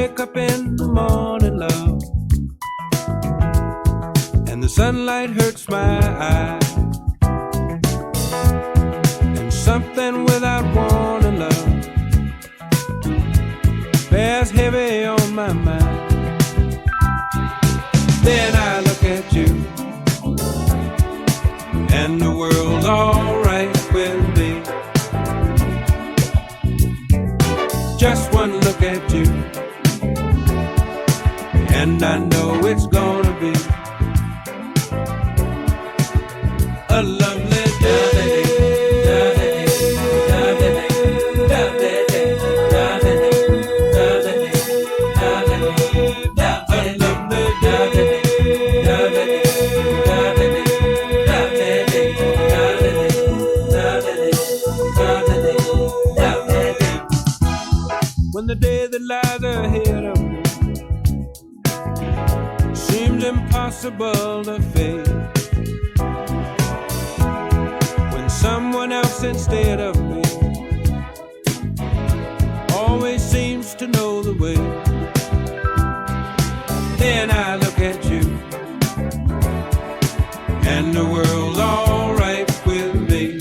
wake up in the morning, love, and the sunlight hurts my eyes, and something without warning, love, bears heavy on my mind. Then I look at you, and the world's alright with me. Just one look at you, and I know it's gonna be a lovely day. When the day that lies ahead of me seems impossible to face, when someone else instead of me always seems to know the way, then I look at you, and the world's alright with me.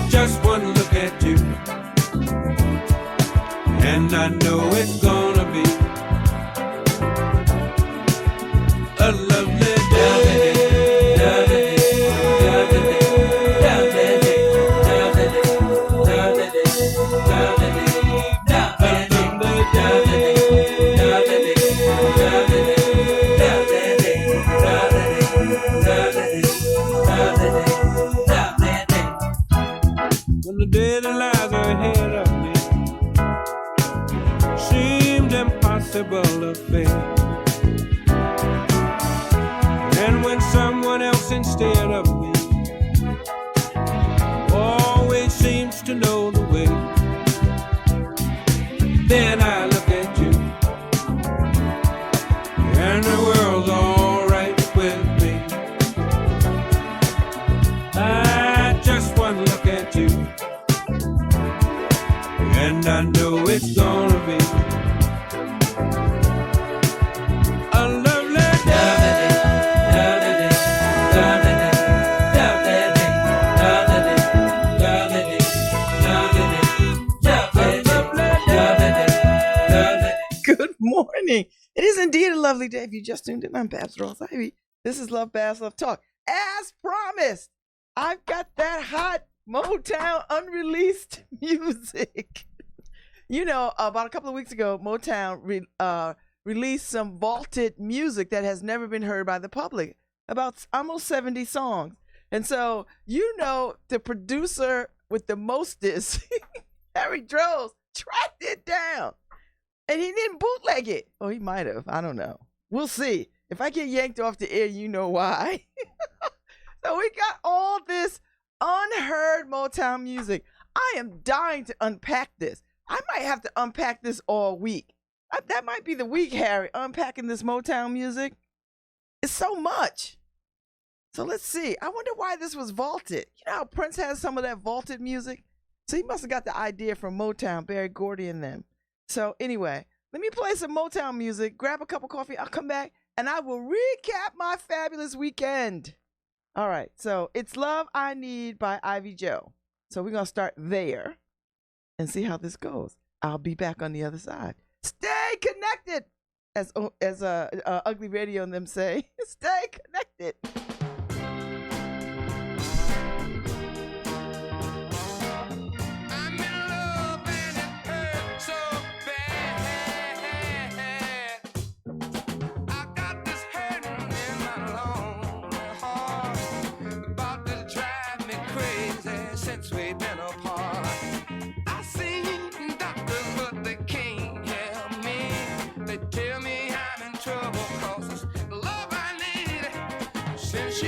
Just one look at you, and I know it's gonna be a lovely day. When the day that lies ahead of me seemed impossible to face, and when someone else instead of me always seems to know the way, then I look at you, and the world's alright with me. I just one look at you, and I know it's gonna be a lovely day. Good morning. It is indeed a lovely day. If you just tuned in, I'm Babz Rawls Ivy. This is Lovebabz, Lovetalk. As promised, I've got that hot Motown unreleased music. You know, about a couple of weeks ago, Motown released some vaulted music that has never been heard by the public, about almost 70 songs. And so, you know, the producer with the mostest, Harry Droz, tracked it down. And he didn't bootleg it. Oh, he might have. I don't know. We'll see. If I get yanked off the air, you know why. So we got all this unheard Motown music. I am dying to unpack this. I might have to unpack this all week. That might be the week, Harry, unpacking this Motown music. It's so much. So let's see. I wonder why this was vaulted. You know how Prince has some of that vaulted music? So he must have got the idea from Motown, Berry Gordy and them. So anyway, let me play some Motown music, grab a cup of coffee. I'll come back and I will recap my fabulous weekend. All right. So it's Love I Need by Ivy Joe. So we're going to start there and see how this goes. I'll be back on the other side. Stay connected, as Ugly Radio and them say. Stay connected. Tell me I'm in trouble, 'cause the love I need since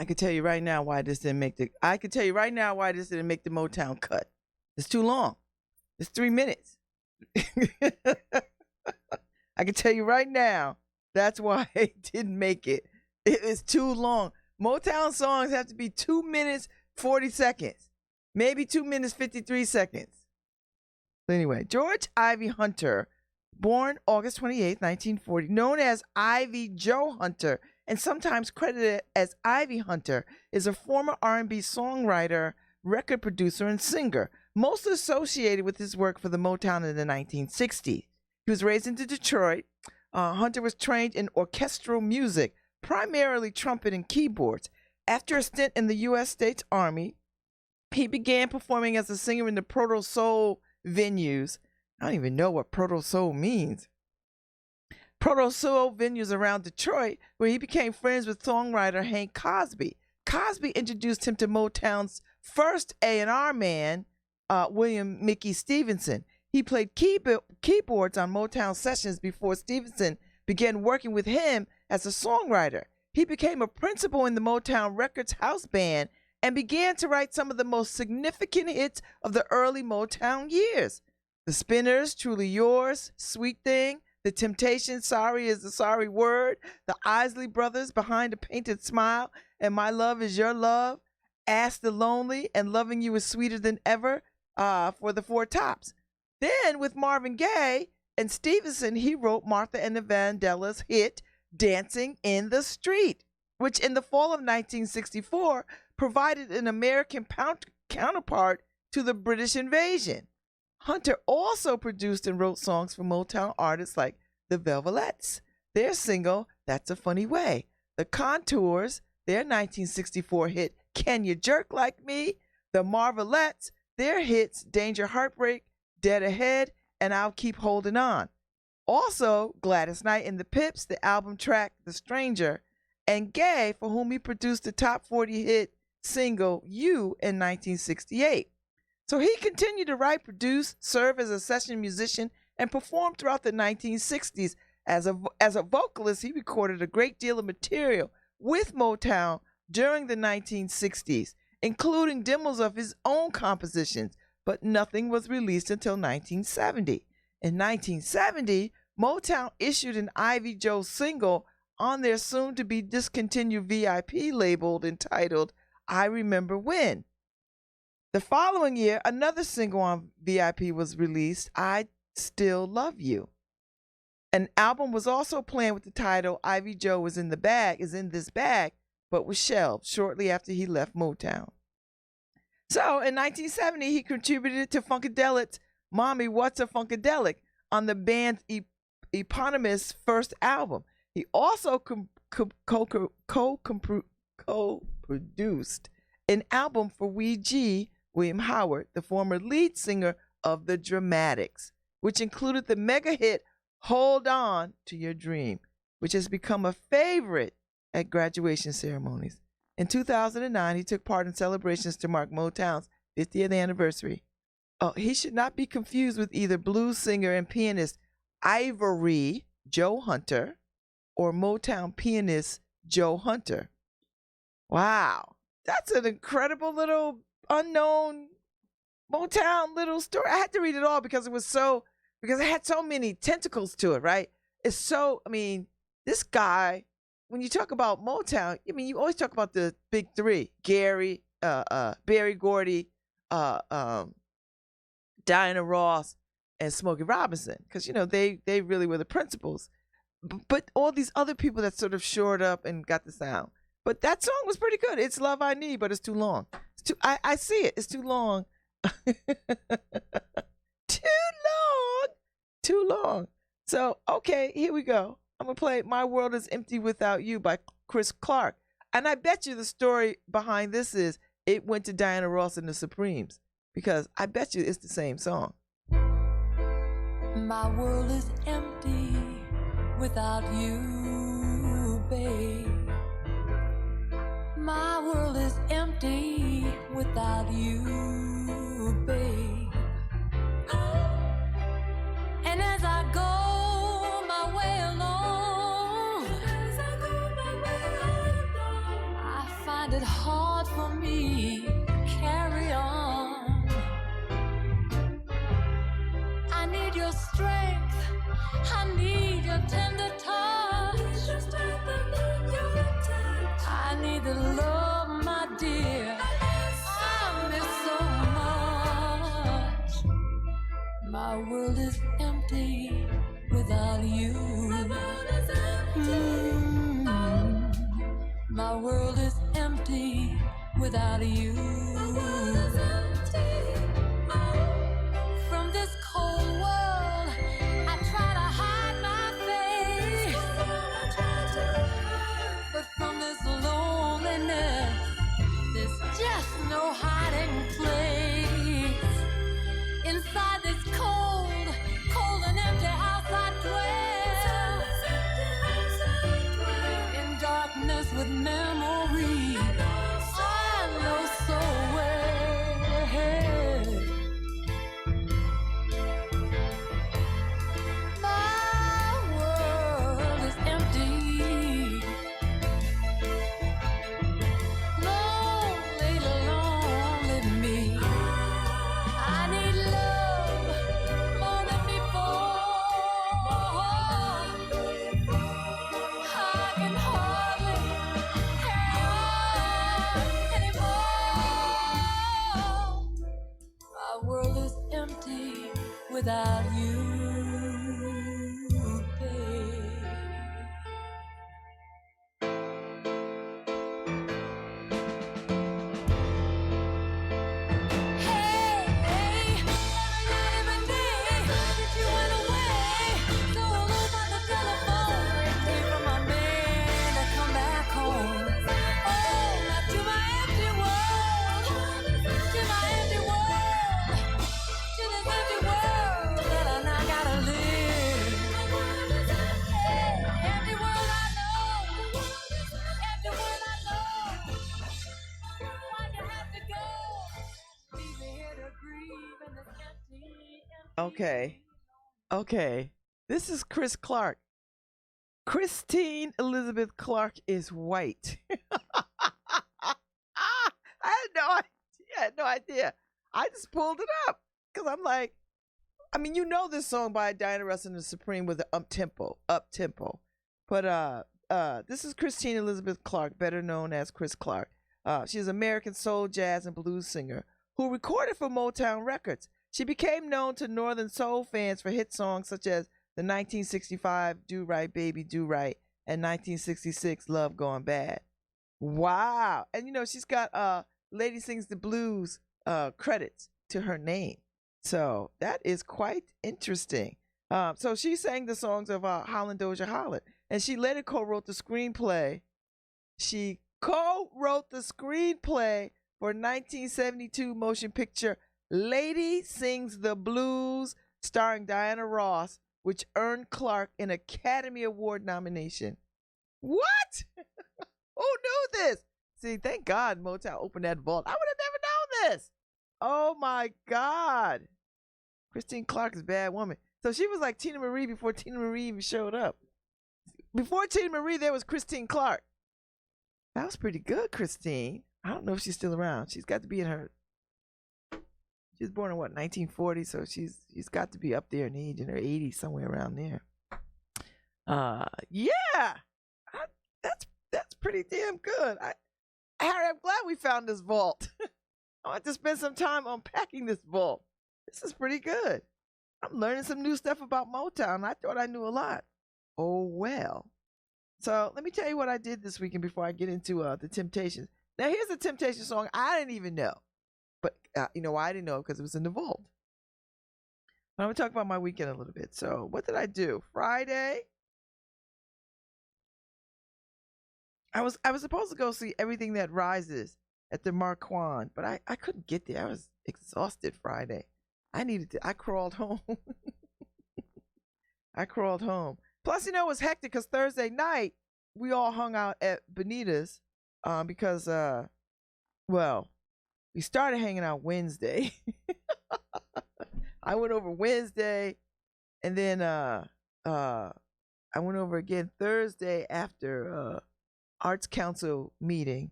I can tell you right now why this didn't make the. I can tell you right now why this didn't make the Motown cut. It's too long. It's 3 minutes. I can tell you right now that's why it didn't make it. It is too long. Motown songs have to be 2 minutes 40 seconds, maybe 2 minutes 53 seconds. So anyway, George Ivy Hunter, born August 28, 1940, known as Ivy Joe Hunter, and sometimes credited as Ivy Hunter, is a former R&B songwriter, record producer, and singer, most associated with his work for the Motown in the 1960s. He was raised in Detroit. Hunter was trained in orchestral music, primarily trumpet and keyboards. After a stint in the U.S. States Army, he began performing as a singer in the proto-soul venues. I don't even know what proto-soul means. Proto-soul venues around Detroit, where he became friends with songwriter Hank Cosby. Cosby introduced him to Motown's first A&R man, William Mickey Stevenson. He played keyboards on Motown sessions before Stevenson began working with him as a songwriter. He became a principal in the Motown Records house band and began to write some of the most significant hits of the early Motown years. The Spinners, Truly Yours, Sweet Thing, The Temptations, Sorry Is the Sorry Word, The Isley Brothers, Behind a Painted Smile, and My Love Is Your Love, Ask the Lonely, and Loving You Is Sweeter Than Ever for the Four Tops. Then with Marvin Gaye and Stevenson, he wrote Martha and the Vandellas' hit, Dancing in the Street, which in the fall of 1964 provided an American counterpart to the British invasion. Hunter also produced and wrote songs for Motown artists like the Velvets, their single, That's a Funny Way, the Contours, their 1964 hit, Can You Jerk Like Me, the Marvelettes, their hits, Danger Heartbreak, Dead Ahead, and I'll Keep Holding On. Also, Gladys Knight and the Pips, the album track, The Stranger, and Gaye, for whom he produced the top 40 hit single, You, in 1968. So he continued to write, produce, serve as a session musician, and perform throughout the 1960s. As a vocalist, he recorded a great deal of material with Motown during the 1960s, including demos of his own compositions, but nothing was released until 1970. In 1970, Motown issued an Ivy Joe single on their soon-to-be discontinued VIP label entitled I Remember When. The following year, another single on VIP was released, I Still Love You. An album was also planned with the title Ivy Joe is in this bag, but was shelved shortly after he left Motown. So in 1970, he contributed to Funkadelic's Mommy, What's a Funkadelic on the band's eponymous first album. He also co-produced an album for Wee-G, William Howard, the former lead singer of the Dramatics, which included the mega hit Hold On to Your Dream, which has become a favorite at graduation ceremonies. In 2009, he took part in celebrations to mark Motown's 50th anniversary. He should not be confused with either blues singer and pianist Ivory Joe Hunter or Motown pianist Joe Hunter. Wow, that's an incredible little unknown Motown little story. I had to read it all because it had so many tentacles to it, right? This guy, when you talk about Motown, you always talk about the big three: Gary, Berry Gordy, Diana Ross, and Smokey Robinson, because they really were the principals. But all these other people that sort of shored up and got the sound. But that song was pretty good. It's Love I Need, but it's too long. I see it. It's too long. Too long. So, okay, here we go. I'm going to play My World is Empty Without You by Chris Clark. And I bet you the story behind this is it went to Diana Ross and the Supremes, because I bet you it's the same song. My world is empty without you, babe. My world is empty without you, babe. And as I go my way alone, I find your strength. I need your tender touch. I need the love, my dear. I miss so much. My world is empty without you. My world is empty without you. From this cold world, I try to hide my face. But from this loneliness, there's just no hiding place. Inside this cold, cold and empty house I dwell. In darkness with memory, I know so well. My world is empty. Lonely, lonely me. I need love more than before. I can hardly carry on anymore. My world is empty without you, babe. Hey, every night, every day that you went away, so alone by the telephone, waiting for my man to come back home. Oh, not to my empty world, to my empty world, to this empty world that I now gotta live. Hey, empty world I know, empty world I know. Why'd you have to go? Leave me here to grieve in this empty, empty. Okay. Okay. This is Chris Clark. Christine Elizabeth Clark is white. I had no idea. I just pulled it up because I'm like, I mean, you know this song by Diana Ross and the Supreme with the up tempo. But this is Christine Elizabeth Clark, better known as Chris Clark. She's an American soul, jazz, and blues singer who recorded for Motown Records. She became known to Northern Soul fans for hit songs such as the 1965 Do Right Baby Do Right and 1966 Love Gone Bad. Wow. And you know, she's got Lady Sings the Blues credits to her name. So that is quite interesting. So she sang the songs of Holland Dozier Holland, and she later co-wrote the screenplay. She co-wrote the screenplay for 1972 motion picture Lady Sings the Blues, starring Diana Ross, which earned Clark an Academy Award nomination. What? Who knew this? See, thank God Motown opened that vault. I would have never known this. Oh my God. Christine Clark is a bad woman. So she was like Tina Marie before Tina Marie even showed up. Before Tina Marie, there was Christine Clark. That was pretty good, Christine. I don't know if she's still around. She's got to be in her. She was born in what, 1940, so she's got to be up there in age, in her 80s, somewhere around there. Yeah, that's pretty damn good. Harry, I'm glad we found this vault. I want to spend some time unpacking this vault. This is pretty good. I'm learning some new stuff about Motown. I thought I knew a lot. Oh well. So let me tell you what I did this weekend before I get into the Temptations. Now here's a Temptation song I didn't even know. But you know why I didn't know? Because it was in the vault. I'm going to talk about my weekend a little bit. So what did I do? Friday, I was supposed to go see Everything That Rises at the Marquand, but I couldn't get there. I was exhausted Friday. I crawled home. I crawled home. Plus, you know, it was hectic because Thursday night, we all hung out at Benita's because, we started hanging out Wednesday. I went over Wednesday, and then I went over again Thursday after Arts Council meeting.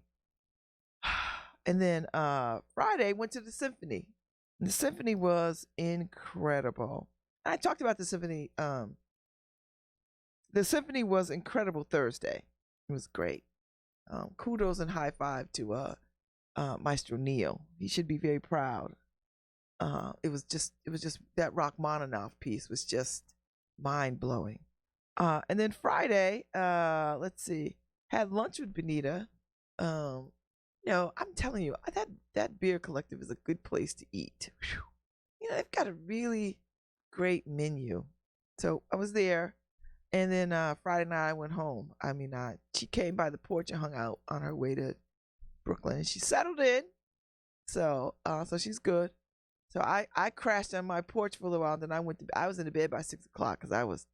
And then Friday went to the symphony. And the symphony was incredible. I talked about the symphony. The symphony was incredible Thursday. It was great. Kudos and high five to Maestro Neil. He should be very proud. It was just that Rachmaninoff piece was just mind blowing. And then Friday, let's see, had lunch with Benita. I'm telling you, that beer collective is a good place to eat. Whew. They've got a really great menu. So I was there, and then Friday night I went home. She came by the porch and hung out on her way to Brooklyn, and she settled in. So she's good. So I crashed on my porch for a little while. Then I was in the bed by 6 o'clock because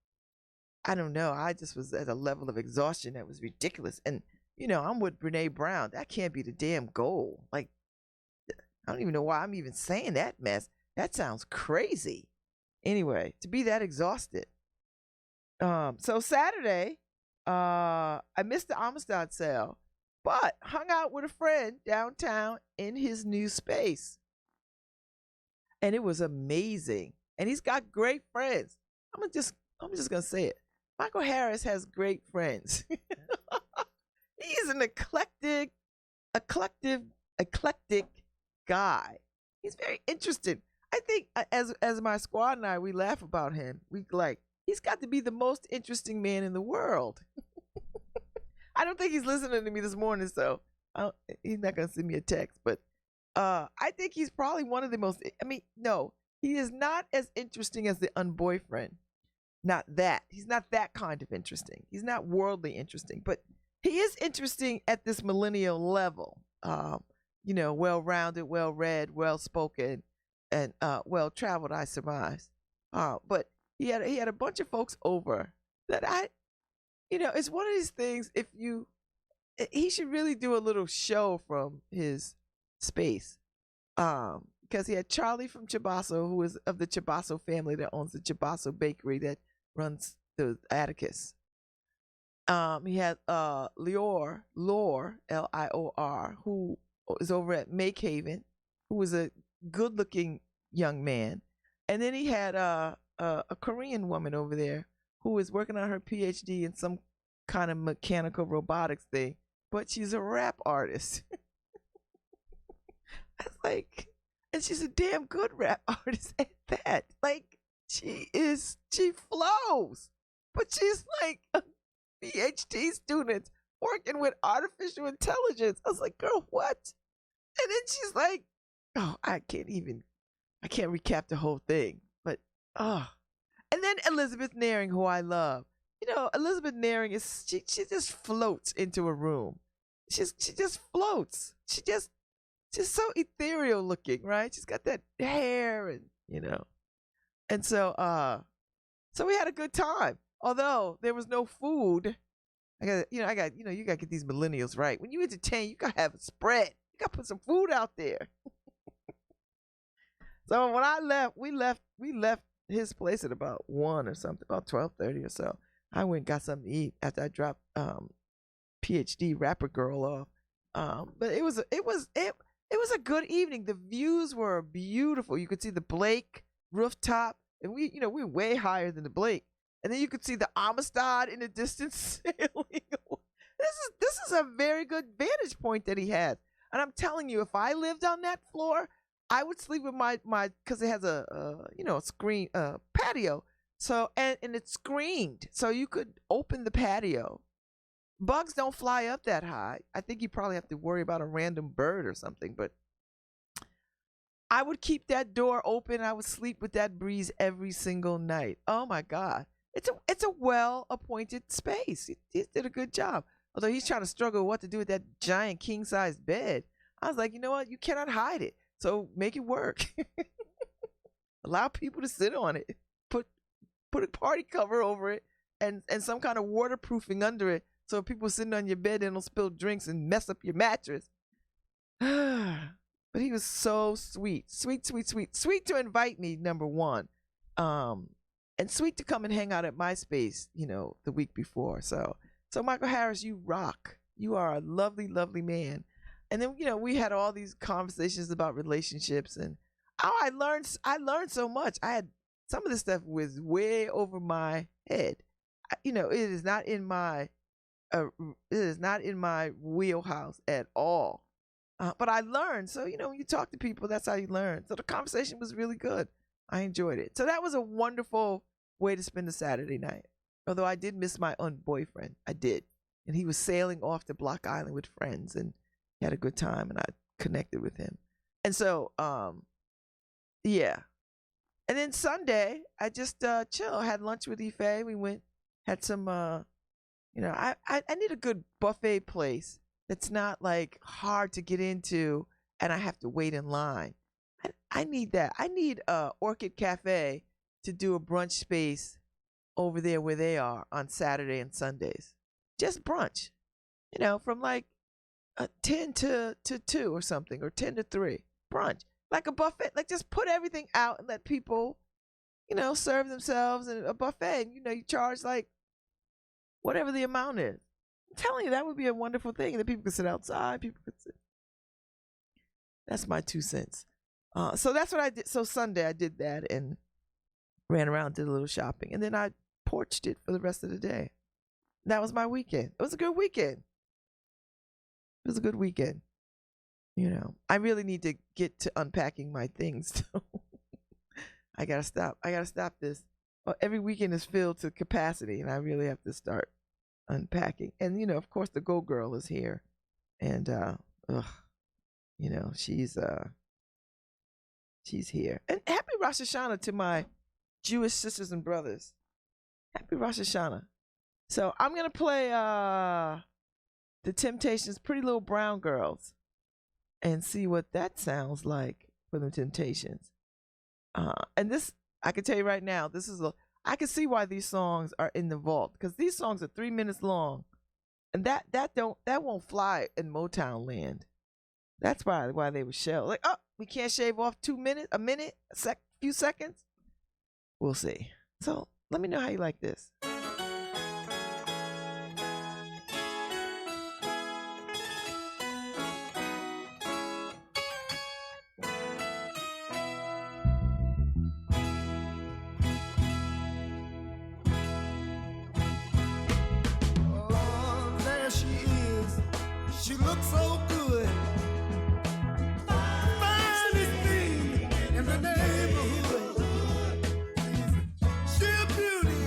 I don't know. I just was at a level of exhaustion that was ridiculous. And I'm with Brene Brown. That can't be the damn goal. Like, I don't even know why I'm even saying that mess. That sounds crazy. Anyway, to be that exhausted. So Saturday, I missed the Amistad sale, but hung out with a friend downtown in his new space. And it was amazing. And he's got great friends. I'm just gonna say it. Michael Harris has great friends. He's an eclectic guy. He's very interesting. I think as my squad and I, we laugh about him. He's got to be the most interesting man in the world. I don't think he's listening to me this morning, so he's not gonna send me a text. But I think he's probably one of the most. No, he is not as interesting as the unboyfriend. Not that. He's not that kind of interesting. He's not worldly interesting, but he is interesting at this millennial level. Well-rounded, well-read, well-spoken, and well-traveled, I surmise. But he had a bunch of folks over that it's one of these things. He should really do a little show from his space. Because he had Charlie from Chibasso, who is of the Chibasso family that owns the Chibasso bakery that runs the Atticus. He had Lore, Lior, who is over at Make Haven, who is a good-looking young man. And then he had a Korean woman over there who is working on her PhD in some kind of mechanical robotics thing, but she's a rap artist. I was like, and she's a damn good rap artist at that. Like, she flows, but she's like a PhD student working with artificial intelligence. I was like, girl, what? And then she's like, oh, I can't recap the whole thing, but and then Elizabeth Nearing, who I love. Elizabeth Nearing she just floats into a room. She just floats. She's so ethereal looking, right? She's got that hair and so we had a good time. Although there was no food. You gotta get these millennials right. When you entertain, you gotta have a spread. You gotta put some food out there. So when I left, we left his place at about 1 or something, about 12:30 or so. I went and got something to eat after I dropped PhD rapper girl off. But it was a good evening. The views were beautiful. You could see the Blake rooftop, and we're way higher than the Blake. And then you could see the Amistad in the distance sailing. This is a very good vantage point that he has. And I'm telling you, if I lived on that floor, I would sleep with my because it has a screen patio. So and it's screened, so you could open the patio. Bugs don't fly up that high. I think you probably have to worry about a random bird or something, but I would keep that door open. I would sleep with that breeze every single night. Oh my God. It's a well-appointed space. He did a good job. Although he's trying to struggle what to do with that giant king-sized bed. I was like, you know what? You cannot hide it. So make it work. Allow people to sit on it. Put a party cover over it and some kind of waterproofing under it. So if people sitting on your bed, they don't spill drinks and mess up your mattress. But he was so sweet. Sweet to invite me, number one. And sweet to come and hang out at my space, the week before. So Michael Harris, you rock. You are a lovely, lovely man. And then, we had all these conversations about relationships, and I learned so much. I had some of this stuff was way over my head. It is not in my wheelhouse at all. But I learned. So, when you talk to people, that's how you learn. So the conversation was really good. I enjoyed it. So that was a wonderful way to spend a Saturday night. Although I did miss my boyfriend. I did. And he was sailing off to Block Island with friends and had a good time, and I connected with him. And so, yeah. And then Sunday, I just chill. Had lunch with Ife. We went, had some, I need a good buffet place that's not like hard to get into and I have to wait in line. I need that. I need Orchid Cafe to do a brunch space over there where they are on Saturday and Sundays. Just brunch, from like 10 to 2 or something, or 10 to 3. Brunch. Like a buffet. Like just put everything out and let people, serve themselves in a buffet. And, you charge like whatever the amount is. I'm telling you, that would be a wonderful thing. That people could sit outside. People could sit. That's my 2 cents. So that's what I did. So Sunday I did that and ran around, did a little shopping. And then I porched it for the rest of the day. That was my weekend. It was a good weekend. It was a good weekend. I really need to get to unpacking my things. I gotta stop. This. Every weekend is filled to capacity, and I really have to start unpacking. And of course, the Go Girl is here, and she's here. And happy Rosh Hashanah to my Jewish sisters and brothers. Happy Rosh Hashanah. So I'm gonna play The Temptations' Pretty Little Brown Girls and see what that sounds like for the Temptations. And this, I can tell you right now, I can see why these songs are in the vault, because these songs are 3 minutes long, and that won't fly in Motown land. That's probably why they were shelved. Like, we can't shave off 2 minutes, a minute, few seconds. We'll see. So let me know how you like this. She looks so good. Finest thing in the neighborhood. She's a beauty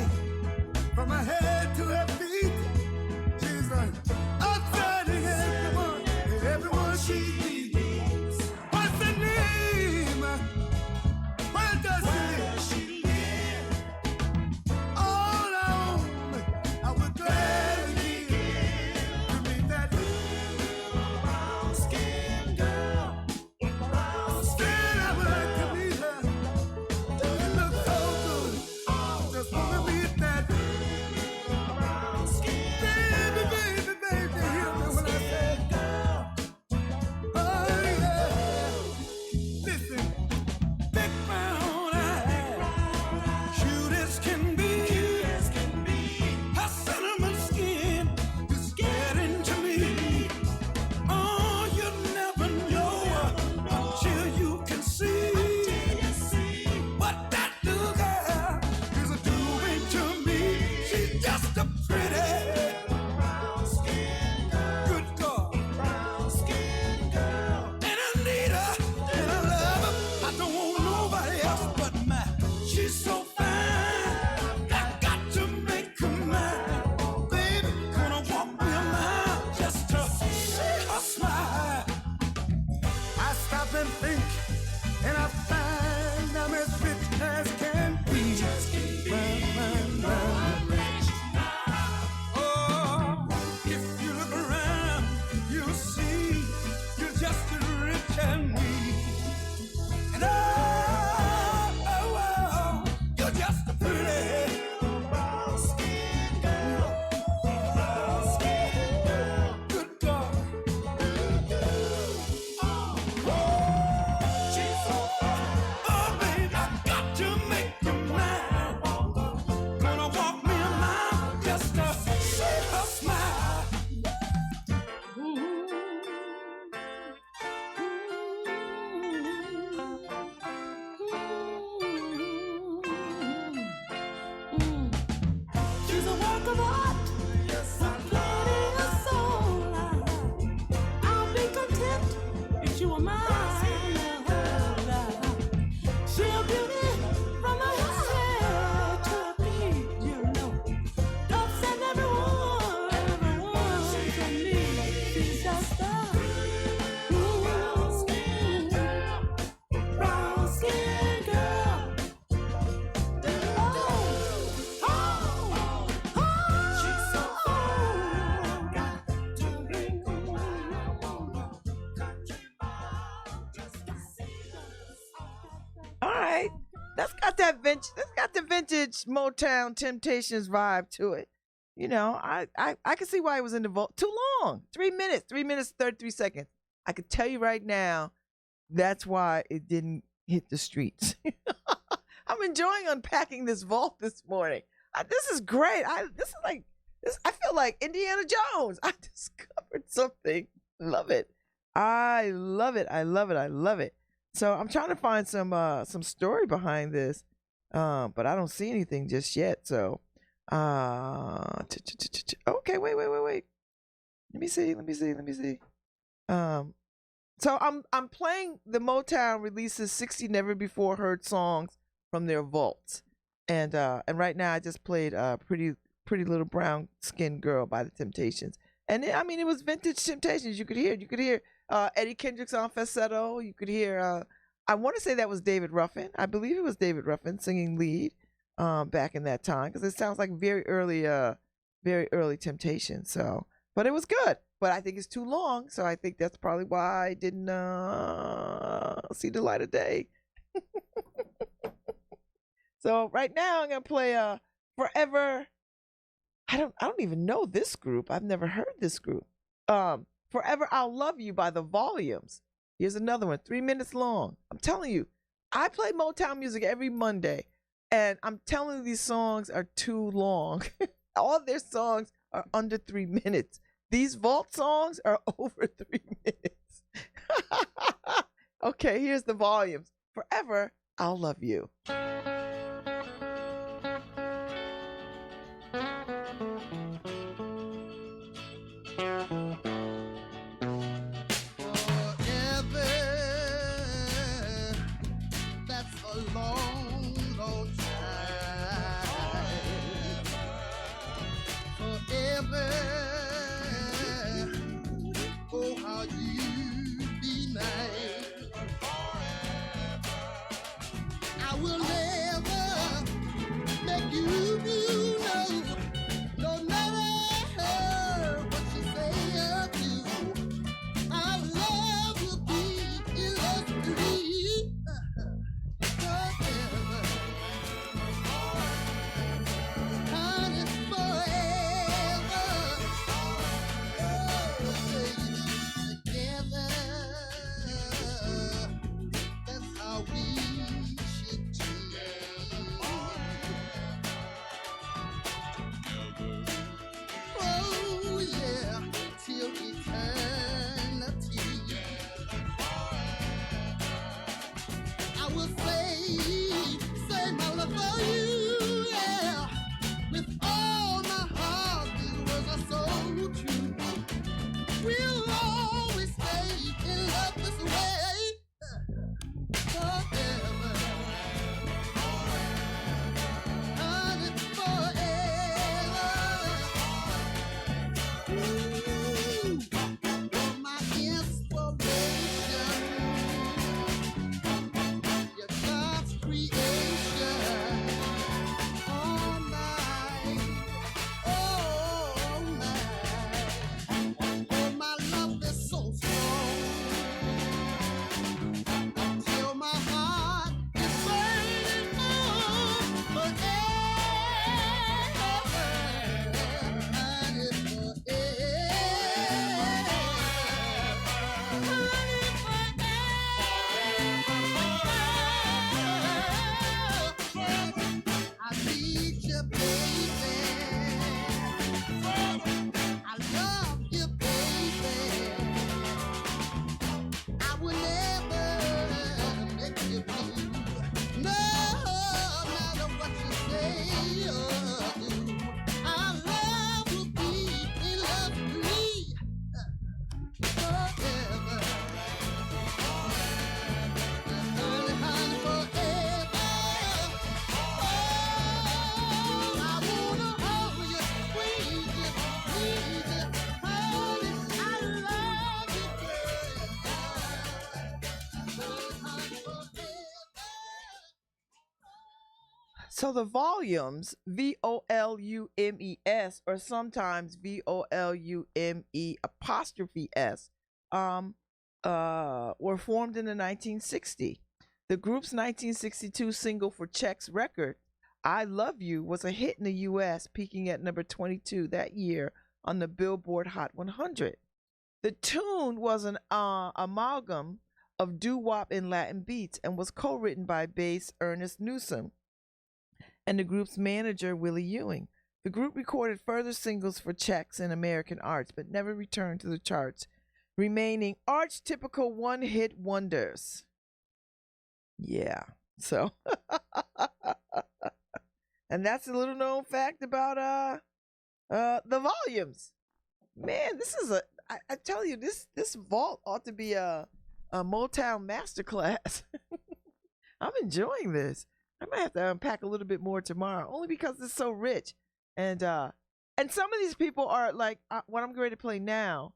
that vintage. It's got the vintage Motown Temptations vibe to it. You know, I can see why it was in the vault. Too long. 3 minutes. 3 minutes 33 seconds. I could tell you right now, that's why it didn't hit the streets. I'm enjoying unpacking this vault this morning. This is great. This is like this. I feel like Indiana Jones. I discovered something. Love it. I love it. I love it. I love it. So I'm trying to find some story behind this, but I don't see anything just yet. So, okay, wait. Let me see. So I'm playing the Motown releases 60 never before heard songs from their vaults, and right now I just played Pretty Little Brown Skinned Girl by the Temptations, and it was vintage Temptations. You could hear Eddie Kendricks on falsetto. You could hear I want to say that was David Ruffin. I believe it was David Ruffin singing lead back in that time, because it sounds like very early Temptations. So, but it was good. But I think it's too long, so I think that's probably why I didn't see the light of day. So right now I'm gonna play Forever. I don't even know this group. I've never heard this group. Forever I'll Love You by the Volumes. Here's another one, 3 minutes long. I'm telling you, I play Motown music every Monday, and I'm telling you, these songs are too long. All their songs are under 3 minutes. These vault songs are over 3 minutes. Okay, here's the Volumes. Forever I'll Love You. So the Volumes, Volumes, or sometimes VOLUME', were formed in the 1960s. The group's 1962 single for Czech's record, I Love You, was a hit in the U.S., peaking at number 22 that year on the Billboard Hot 100. The tune was an amalgam of doo-wop and Latin beats and was co-written by bass Ernest Newsom and the group's manager, Willie Ewing. The group recorded further singles for Czechs and American arts, but never returned to the charts, remaining archetypical one-hit wonders. Yeah, so and that's a little known fact about the volumes. Man, this is I tell you, this vault ought to be a Motown masterclass. I'm enjoying this. I might have to unpack a little bit more tomorrow, only because it's so rich. And some of these people are like what I'm going to play now.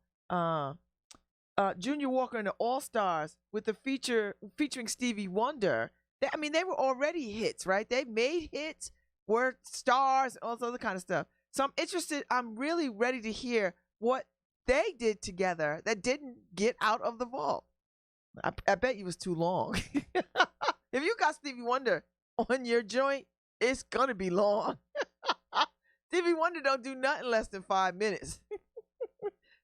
Junior Walker and the All Stars with the featuring Stevie Wonder. They were already hits, right? They made hits, were stars, all this other kind of stuff. So I'm interested. I'm really ready to hear what they did together that didn't get out of the vault. I bet you it was too long. If you got Stevie Wonder on your joint, it's gonna be long. Stevie Wonder don't do nothing less than 5 minutes.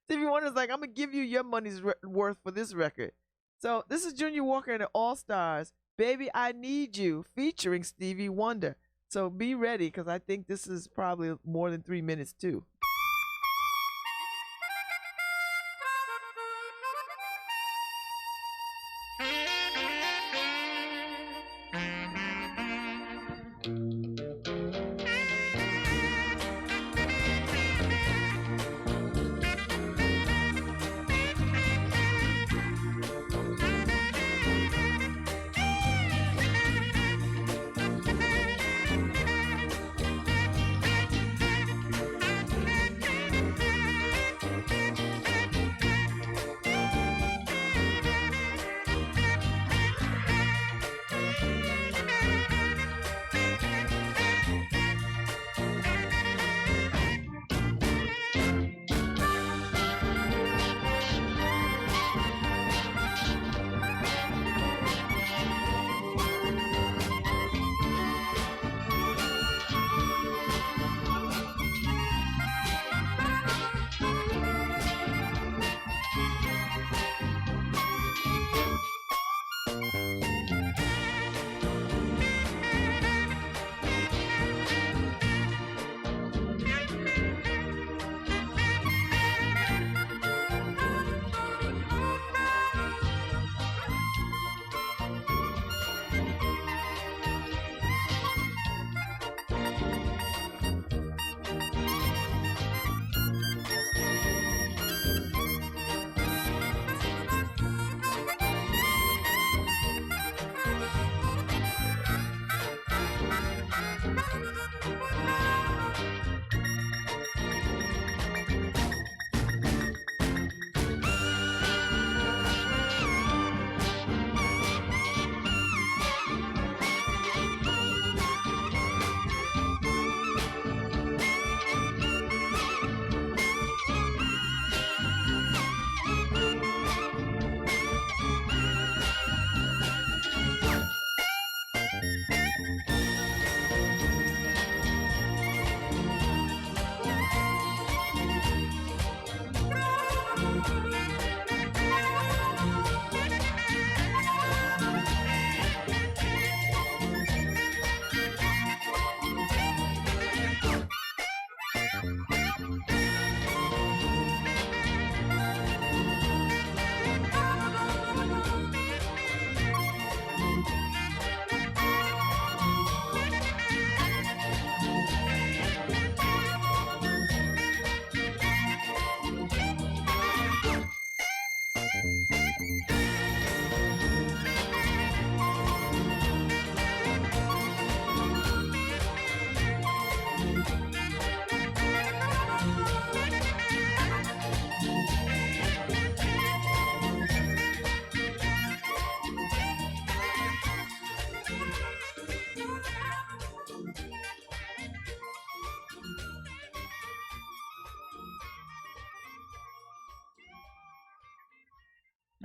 Stevie Wonder's like, I'm gonna give you your money's worth for this record. So this is Junior Walker and the All Stars, Baby I Need You, featuring Stevie Wonder. So be ready, because I think this is probably more than 3 minutes too.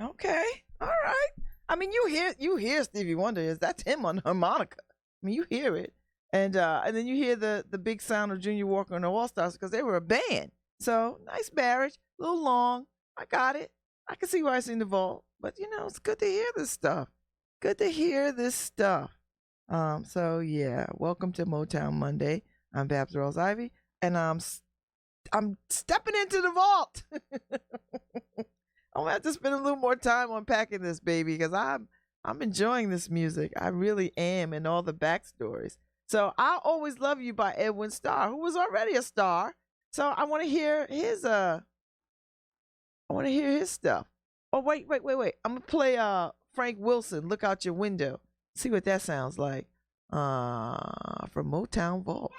Okay. All right. I mean, you hear Stevie Wonder. That's him on harmonica. I mean, you hear it, and then you hear the big sound of Junior Walker and the All Stars because they were a band. So nice marriage, a little long. I got it. I can see why it's in the vault, but it's good to hear this stuff. Good to hear this stuff. So yeah, welcome to Motown Monday. I'm Babz Rawls Ivy, and I'm stepping into the vault. I'm gonna have to spend a little more time unpacking this baby because I'm enjoying this music. I really am, and all the backstories. So I Always Love You by Edwin Starr, who was already a star. So I want to hear his stuff. Oh wait. I'm gonna play Frank Wilson, Look Out Your Window. See what that sounds like. From Motown Vault.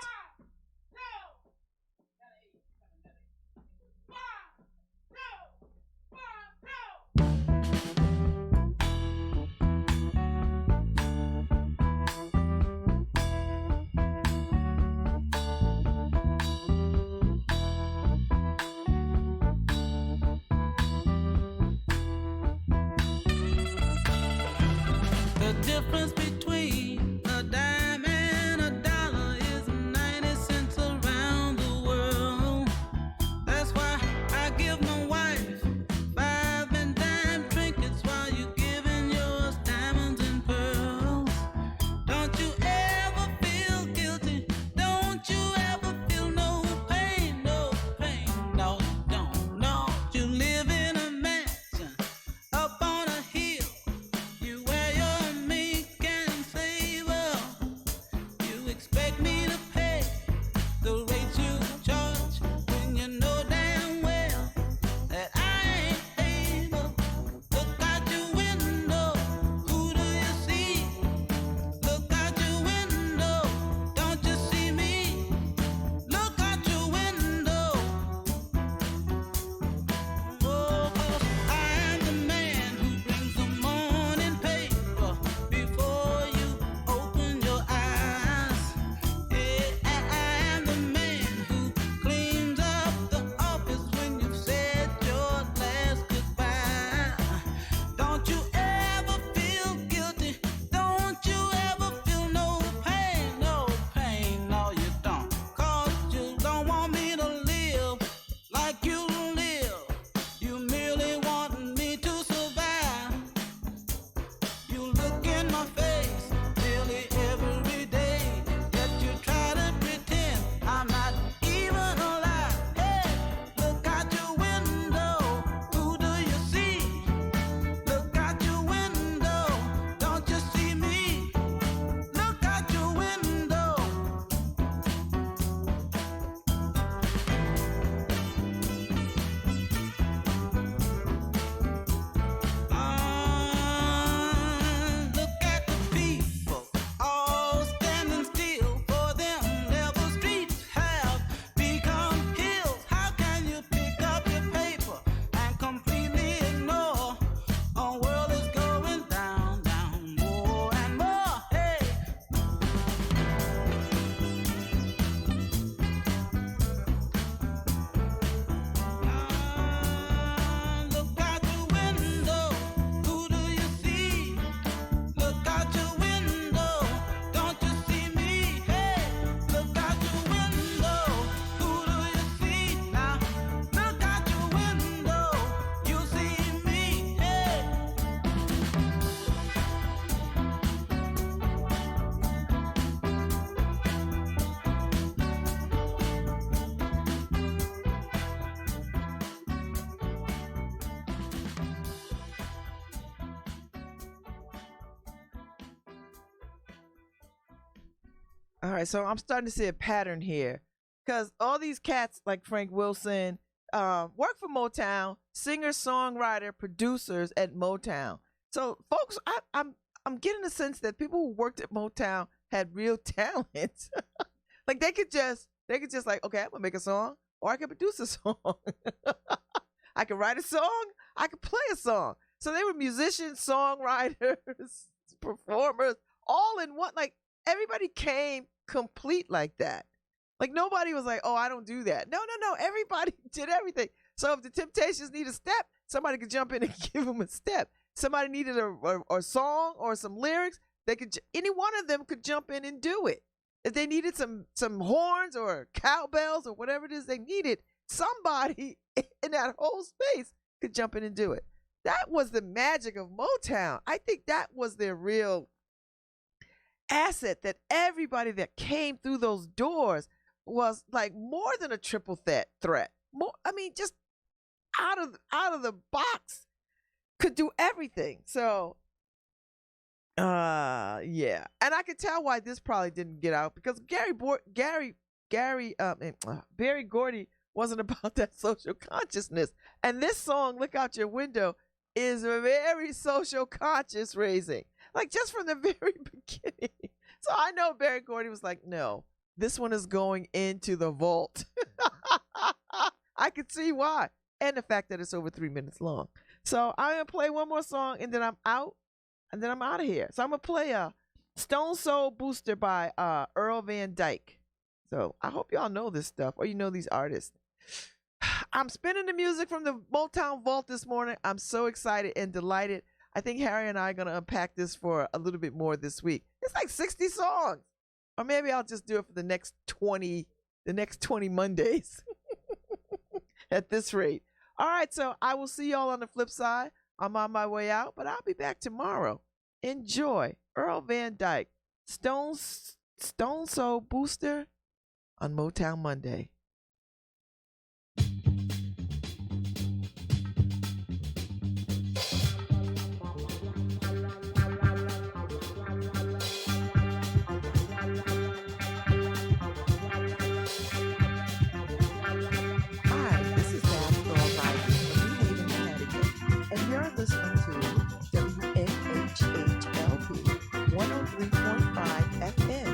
The difference between a dime and a dollar is 90 cents around the world. That's why I give my wife 5 and dime trinkets while you giving yours diamonds and pearls. Don't you ever feel guilty? Don't you ever feel no pain? No pain, no you don't. No, you live in a mansion up on a hill. You wear your mink and flavor. You expect me to pay the rates you charge when you know damn well that I ain't able. Look out your window, who do you see? Look out your window, don't you see me? Look out your window. Oh, 'cause I am the man who brings the morning paper before you open your eyes. Yeah, I am the man who cleans up the office when you've said your last goodbye. Don't you ever feel guilty? Don't you ever feel no pain? No pain, no you don't. 'Cause you don't want me to live like you live. You merely want me to survive. You look in my face nearly every day, yet you try to pretend I'm not even alive. Hey, look out your window, who do you see? Look out your window, don't you see me? Look out your window. Look at the people all standing still. For them, level streets have become hills. How can you pick up your paper and completely ignore our world is going down, down more and more? Hey. Look out your window, who do you see? Look out your window, don't you see me? Hey, look out your window, who do you see? Now, look out your window, you see me? Hey. All right, so I'm starting to see a pattern here because all these cats like Frank Wilson work for Motown, singers, songwriter, producers at Motown. So, folks, I'm getting a sense that people who worked at Motown had real talent. Like they could just like, okay, I'm gonna make a song, or I can produce a song. I can write a song, I can play a song. So they were musicians, songwriters, performers, all in one. Like everybody came complete like that. Like nobody was like, oh, I don't do that. No. Everybody did everything. So if the Temptations need a step, somebody could jump in and give them a step. somebody needed a song or some lyrics, any one of them could jump in and do it. If they needed some horns or cowbells or whatever it is they needed, somebody in that whole space could jump in and do it. That was the magic of Motown. I think that was their real asset, that everybody that came through those doors was like more than a triple threat. More, I mean, just out of the box, could do everything. So yeah. And I could tell why this probably didn't get out, because Berry Gordy wasn't about that social consciousness. And this song, Look Out Your Window, is very social conscious raising. Like just from the very beginning. So I know Berry Gordy was like, no, this one is going into the vault. I could see why. And the fact that it's over 3 minutes long. So I'm going to play one more song and then I'm out. And then I'm out of here. So I'm going to play a Stone Soul Booster by Earl Van Dyke. So I hope y'all know this stuff, or you know these artists. I'm spinning the music from the Motown Vault this morning. I'm so excited and delighted. I think Harry and I are going to unpack this for a little bit more this week. It's like 60 songs. Or maybe I'll just do it for the next 20 Mondays at this rate. All right, so I will see y'all on the flip side. I'm on my way out, but I'll be back tomorrow. Enjoy Earl Van Dyke, Stone Soul Booster on Motown Monday. Listening to WNHHLP 103.5 FM,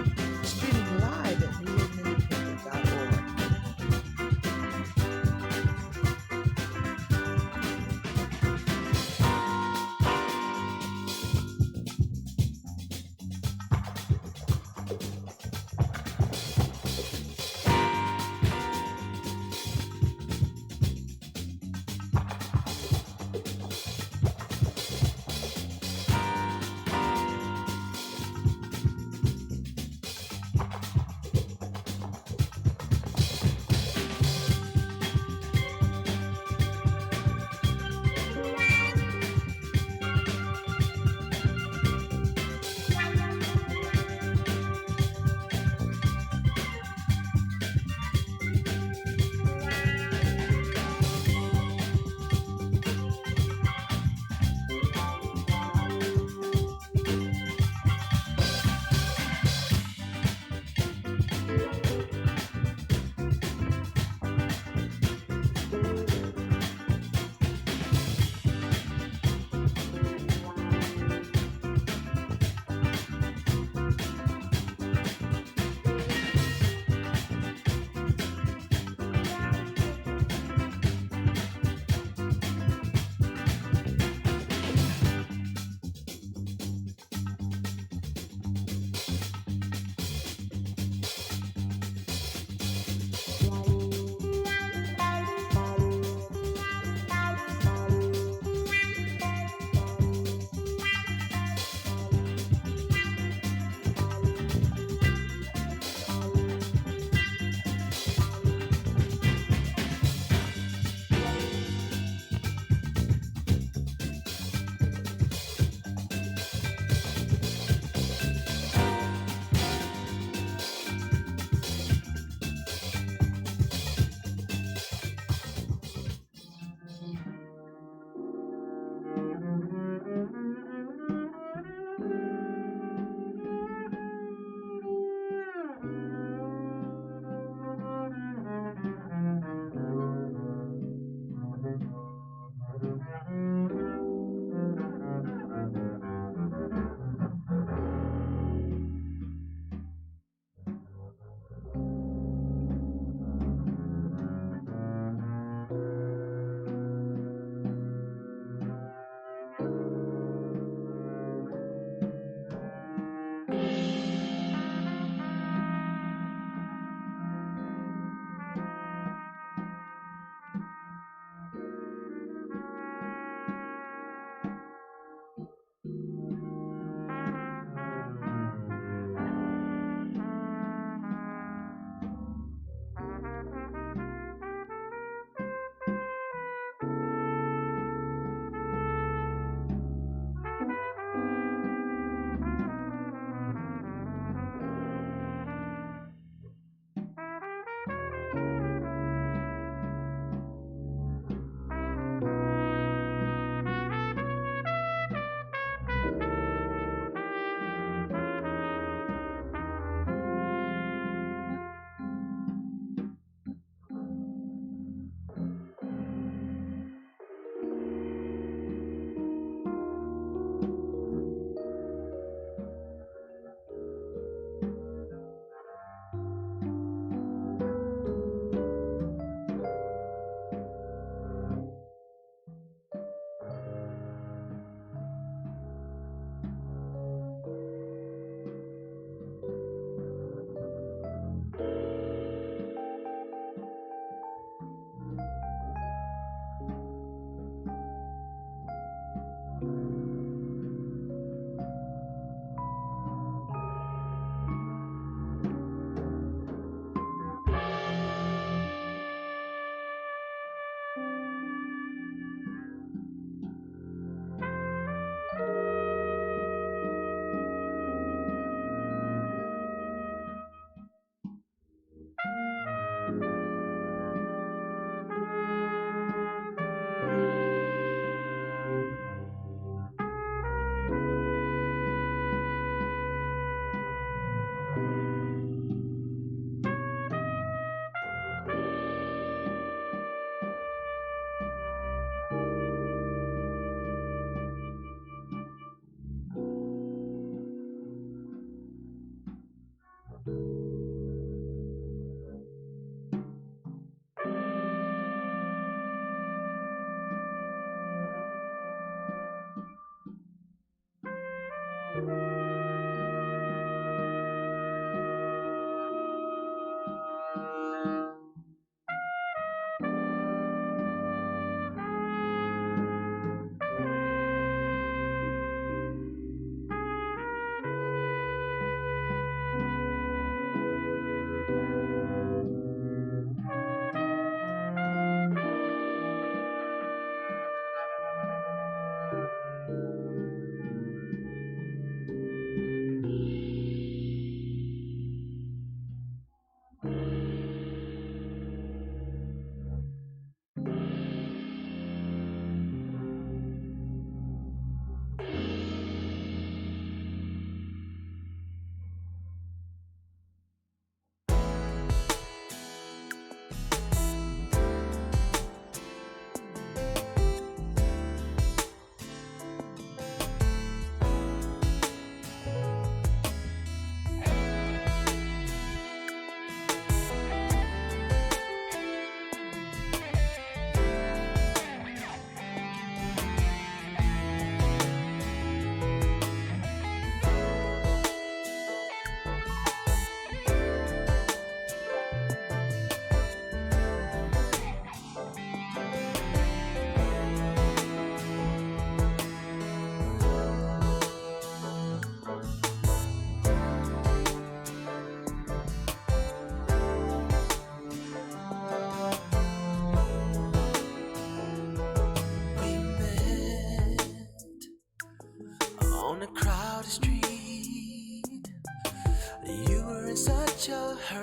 streaming live at newenglandindependent.org.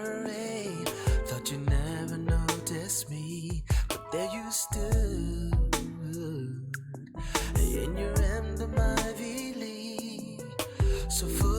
parade. Thought you never noticed me, but there you stood in your emblem Ivy League, so full